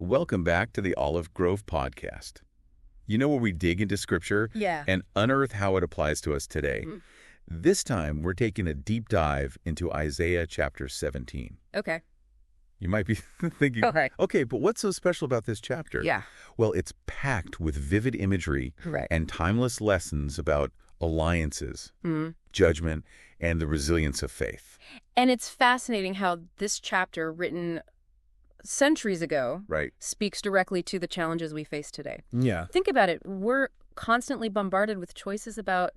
Welcome back to the Olive Grove Podcast. You know where we dig into Scripture Yeah. and unearth how it applies to us today. This time, we're taking a deep dive into Isaiah chapter 17. Okay. You might be thinking, okay, but what's so special about this chapter? Yeah. Well, it's packed with vivid imagery Right. and timeless lessons about alliances, judgment, and the resilience of faith. And it's fascinating how this chapter, written centuries ago, Right. speaks directly to the challenges we face today. Yeah. Think about it. We're constantly bombarded with choices about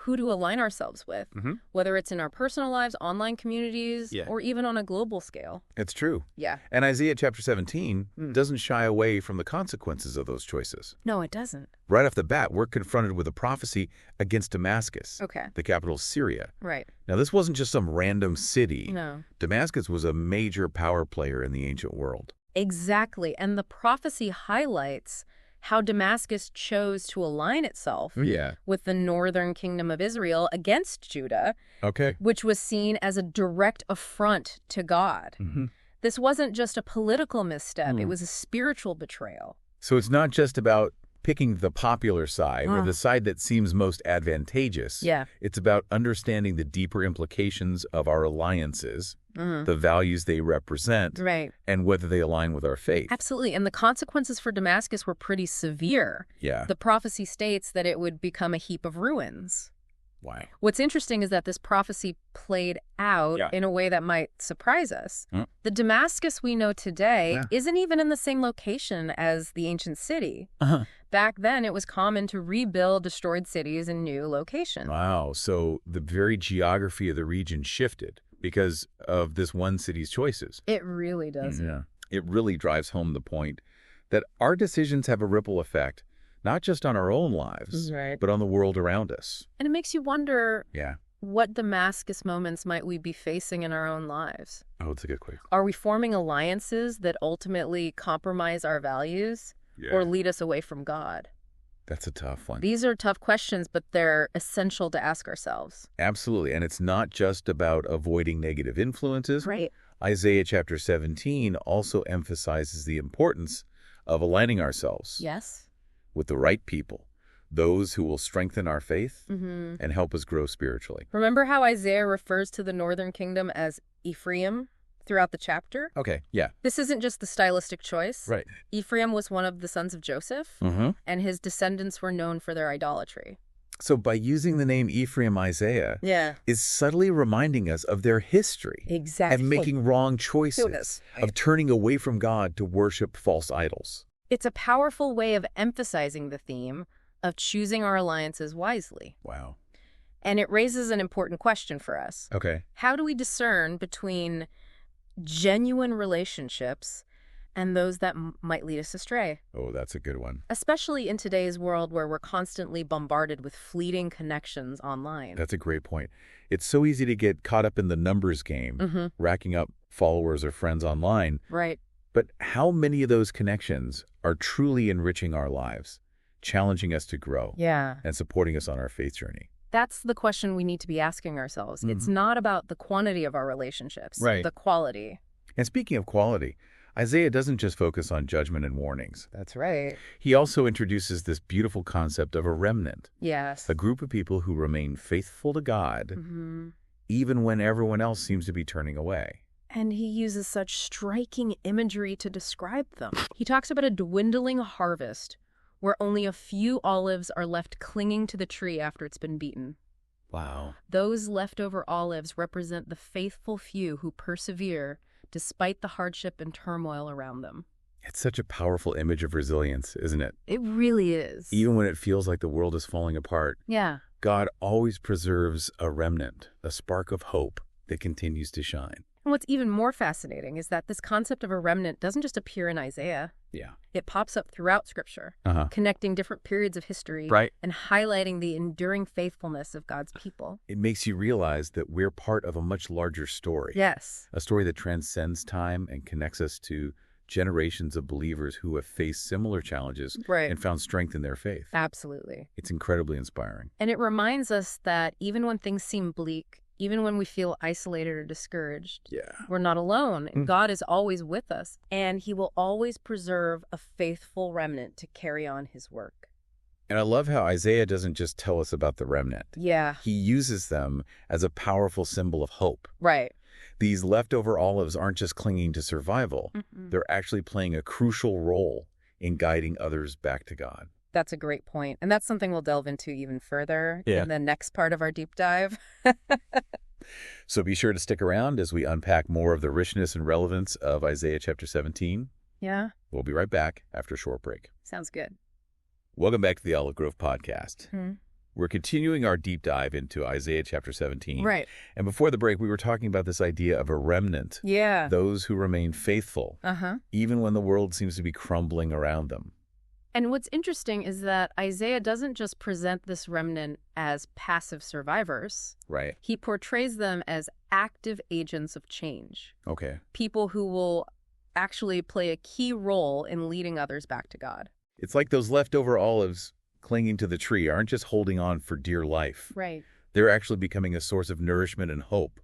who to align ourselves with, whether it's in our personal lives, online communities, or even on a global scale. It's true. Yeah. And Isaiah chapter 17 doesn't shy away from the consequences of those choices. No, it doesn't. Right off the bat, we're confronted with a prophecy against Damascus, Okay. the capital of Syria. Right. Now, this wasn't just some random city. No. Damascus was a major power player in the ancient world. Exactly. And the prophecy highlights how Damascus chose to align itself with the northern kingdom of Israel against Judah, Okay. which was seen as a direct affront to God. This wasn't just a political misstep, it was a spiritual betrayal. So it's not just about picking the popular side or the side that seems most advantageous. Yeah. It's about understanding the deeper implications of our alliances, the values they represent, Right. and whether they align with our faith. Absolutely. And the consequences for Damascus were pretty severe. Yeah. The prophecy states that it would become a heap of ruins. Wow. What's interesting is that this prophecy played out in a way that might surprise us. The Damascus we know today isn't even in the same location as the ancient city. Back then, it was common to rebuild destroyed cities in new locations. Wow. So the very geography of the region shifted because of this one city's choices. It really does. Yeah. It really drives home the point that our decisions have a ripple effect, not just on our own lives, but on the world around us. And it makes you wonder Yeah. what Damascus moments might we be facing in our own lives? Oh, it's a good question. Are we forming alliances that ultimately compromise our values or lead us away from God? That's a tough one. These are tough questions, but they're essential to ask ourselves. Absolutely. And it's not just about avoiding negative influences. Right. Isaiah chapter 17 also emphasizes the importance of aligning ourselves Yes. with the right people, those who will strengthen our faith and help us grow spiritually. Remember how Isaiah refers to the northern kingdom as Ephraim throughout the chapter? Okay, yeah. This isn't just the stylistic choice. Right. Ephraim was one of the sons of Joseph, and his descendants were known for their idolatry. So by using the name Ephraim, Isaiah is subtly reminding us of their history Exactly. and making wrong choices, of turning away from God to worship false idols. It's a powerful way of emphasizing the theme of choosing our alliances wisely. Wow. And it raises an important question for us. Okay. How do we discern between genuine relationships and those that might lead us astray? Oh, that's a good one. Especially in today's world where we're constantly bombarded with fleeting connections online. That's a great point. It's so easy to get caught up in the numbers game, racking up followers or friends online. Right. But how many of those connections are truly enriching our lives, challenging us to grow, Yeah. and supporting us on our faith journey? That's the question we need to be asking ourselves. It's not about the quantity of our relationships, Right. the quality. And speaking of quality, Isaiah doesn't just focus on judgment and warnings. That's right. He also introduces this beautiful concept of a remnant, Yes. a group of people who remain faithful to God, even when everyone else seems to be turning away. And he uses such striking imagery to describe them. He talks about a dwindling harvest where only a few olives are left clinging to the tree after it's been beaten. Wow. Those leftover olives represent the faithful few who persevere despite the hardship and turmoil around them. It's such a powerful image of resilience, isn't it? It really is. Even when it feels like the world is falling apart, Yeah. God always preserves a remnant, a spark of hope that continues to shine. And what's even more fascinating is that this concept of a remnant doesn't just appear in Isaiah. Yeah. It pops up throughout Scripture, connecting different periods of history Right. and highlighting the enduring faithfulness of God's people. It makes you realize that we're part of a much larger story. Yes. A story that transcends time and connects us to generations of believers who have faced similar challenges Right. and found strength in their faith. Absolutely. It's incredibly inspiring. And it reminds us that even when things seem bleak, even when we feel isolated or discouraged. Yeah. We're not alone. God is always with us, and he will always preserve a faithful remnant to carry on his work. And I love how Isaiah doesn't just tell us about the remnant. Yeah. He uses them as a powerful symbol of hope. Right. These leftover olives aren't just clinging to survival. They're actually playing a crucial role in guiding others back to God. That's a great point. And that's something we'll delve into even further in the next part of our deep dive. So be sure to stick around as we unpack more of the richness and relevance of Isaiah chapter 17. Yeah. We'll be right back after a short break. Sounds good. Welcome back to the Olive Grove podcast. We're continuing our deep dive into Isaiah chapter 17. Right. And before the break, we were talking about this idea of a remnant. Yeah. Those who remain faithful, even when the world seems to be crumbling around them. And what's interesting is that Isaiah doesn't just present this remnant as passive survivors. Right. He portrays them as active agents of change. Okay. People who will actually play a key role in leading others back to God. It's like those leftover olives clinging to the tree aren't just holding on for dear life. Right. They're actually becoming a source of nourishment and hope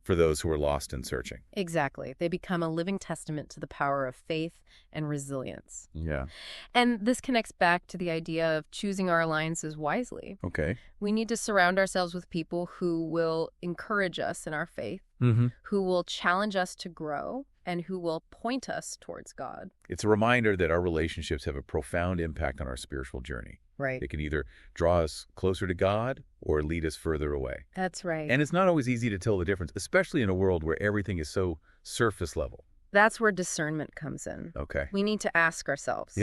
for those who are lost and searching. Exactly. They become a living testament to the power of faith and resilience. Yeah. And this connects back to the idea of choosing our alliances wisely. Okay. We need to surround ourselves with people who will encourage us in our faith, who will challenge us to grow, and who will point us towards God. It's a reminder that our relationships have a profound impact on our spiritual journey. Right. They can either draw us closer to God or lead us further away. That's right. And it's not always easy to tell the difference, especially in a world where everything is so surface level. That's where discernment comes in. Okay. We need to ask ourselves,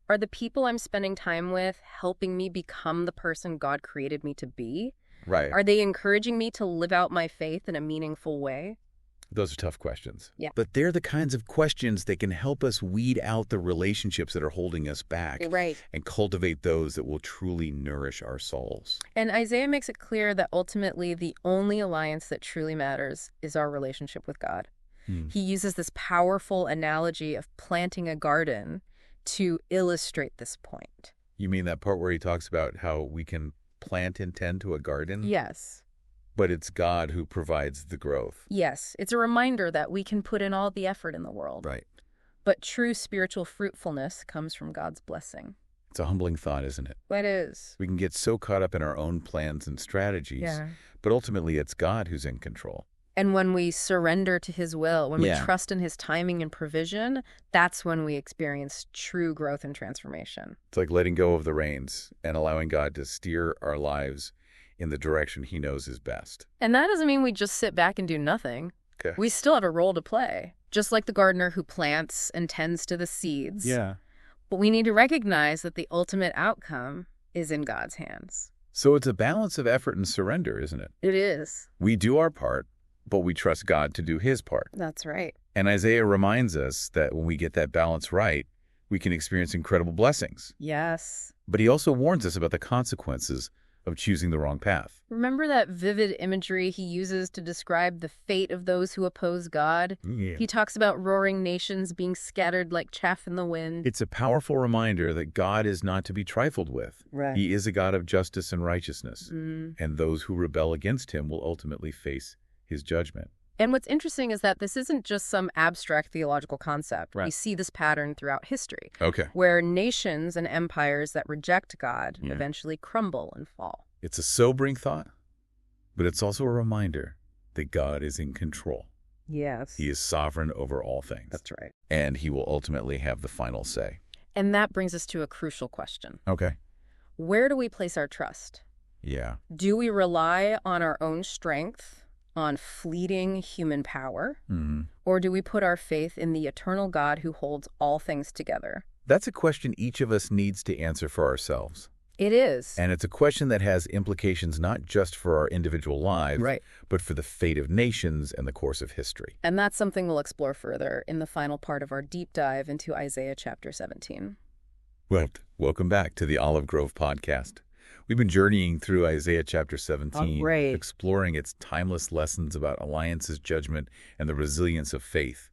are the people I'm spending time with helping me become the person God created me to be? Right. Are they encouraging me to live out my faith in a meaningful way? Those are tough questions. Yeah. But they're the kinds of questions that can help us weed out the relationships that are holding us back. Right. And cultivate those that will truly nourish our souls. And Isaiah makes it clear that ultimately the only alliance that truly matters is our relationship with God. He uses this powerful analogy of planting a garden to illustrate this point. You mean that part where he talks about how we can plant and tend to a garden? Yes. But it's God who provides the growth. Yes. It's a reminder that we can put in all the effort in the world. Right. But true spiritual fruitfulness comes from God's blessing. It's a humbling thought, isn't it? It is. We can get so caught up in our own plans and strategies, but ultimately it's God who's in control. And when we surrender to his will, when we trust in his timing and provision, that's when we experience true growth and transformation. It's like letting go of the reins and allowing God to steer our lives in the direction he knows is best. And that doesn't mean we just sit back and do nothing. Okay. We still have a role to play, just like the gardener who plants and tends to the seeds. Yeah. But we need to recognize that the ultimate outcome is in God's hands. So it's a balance of effort and surrender, isn't it? It is. We do our part, but we trust God to do his part. That's right. And Isaiah reminds us that when we get that balance right, we can experience incredible blessings. Yes. But he also warns us about the consequences of choosing the wrong path. Remember that vivid imagery he uses to describe the fate of those who oppose God? Yeah. He talks about roaring nations being scattered like chaff in the wind. It's a powerful reminder that God is not to be trifled with. Right. He is a God of justice and righteousness. And those who rebel against him will ultimately face his judgment. And what's interesting is that this isn't just some abstract theological concept. Right. We see this pattern throughout history, Okay. where nations and empires that reject God eventually crumble and fall. It's a sobering thought, but it's also a reminder that God is in control. Yes. He is sovereign over all things. That's right. And he will ultimately have the final say. And that brings us to a crucial question. Okay. Where do we place our trust? Yeah. Do we rely on our own strength, on fleeting human power? Or do we put our faith in the eternal God who holds all things together? That's a question each of us needs to answer for ourselves. It is. And it's a question that has implications not just for our individual lives, but for the fate of nations and the course of history. And that's something we'll explore further in the final part of our deep dive into Isaiah chapter 17. Well, welcome back to the Olive Grove podcast. We've been journeying through Isaiah chapter 17, exploring its timeless lessons about alliances, judgment, and the resilience of faith.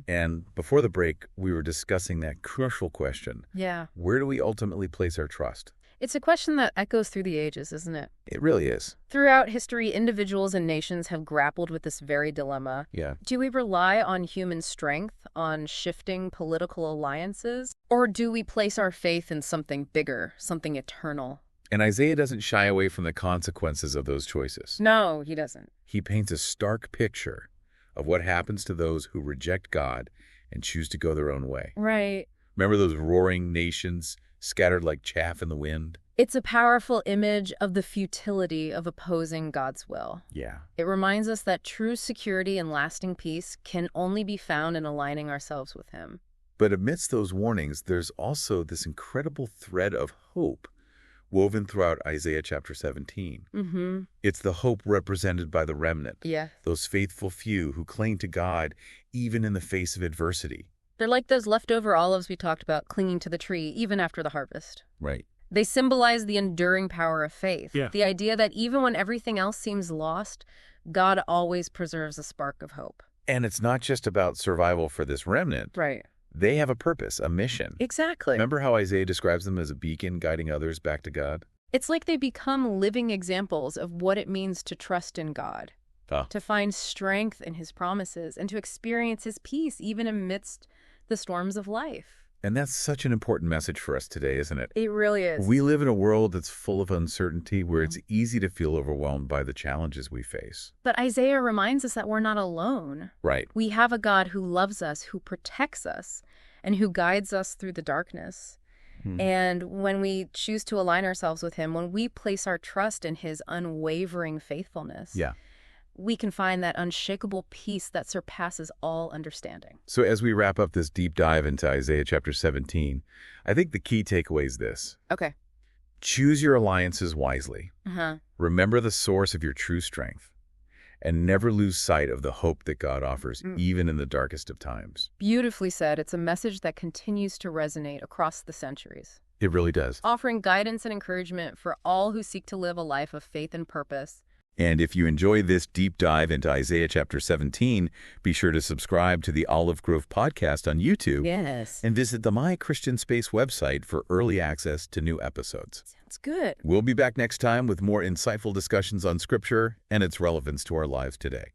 And before the break, we were discussing that crucial question. Yeah. Where do we ultimately place our trust? It's a question that echoes through the ages, isn't it? It really is. Throughout history, individuals and nations have grappled with this very dilemma. Yeah. Do we rely on human strength, on shifting political alliances, or do we place our faith in something bigger, something eternal? And Isaiah doesn't shy away from the consequences of those choices. No, he doesn't. He paints a stark picture of what happens to those who reject God and choose to go their own way. Right. Remember those roaring nations scattered like chaff in the wind? It's a powerful image of the futility of opposing God's will. Yeah. It reminds us that true security and lasting peace can only be found in aligning ourselves with Him. But amidst those warnings, there's also this incredible thread of hope woven throughout Isaiah chapter 17. Mm-hmm. It's the hope represented by the remnant. Yeah. Those faithful few who cling to God even in the face of adversity. They're like those leftover olives we talked about, clinging to the tree even after the harvest. Right. They symbolize the enduring power of faith. Yeah. The idea that even when everything else seems lost, God always preserves a spark of hope. And it's not just about survival for this remnant. Right. They have a purpose, a mission. Exactly. Remember how Isaiah describes them as a beacon guiding others back to God? It's like they become living examples of what it means to trust in God, to find strength in His promises, and to experience His peace even amidst the storms of life. And that's such an important message for us today, isn't it? It really is. We live in a world that's full of uncertainty, where it's easy to feel overwhelmed by the challenges we face. But Isaiah reminds us that we're not alone. Right. We have a God who loves us, who protects us, and who guides us through the darkness. And when we choose to align ourselves with Him, when we place our trust in His unwavering faithfulness, we can find that unshakable peace that surpasses all understanding. So as we wrap up this deep dive into Isaiah chapter 17, I think the key takeaway is this. Okay. Choose your alliances wisely. Remember the source of your true strength. And never lose sight of the hope that God offers, even in the darkest of times. Beautifully said. It's a message that continues to resonate across the centuries. It really does. Offering guidance and encouragement for all who seek to live a life of faith and purpose. And if you enjoy this deep dive into Isaiah chapter 17, be sure to subscribe to the Olive Grove podcast on YouTube. Yes. And visit the My Christian Space website for early access to new episodes. Sounds good. We'll be back next time with more insightful discussions on Scripture and its relevance to our lives today.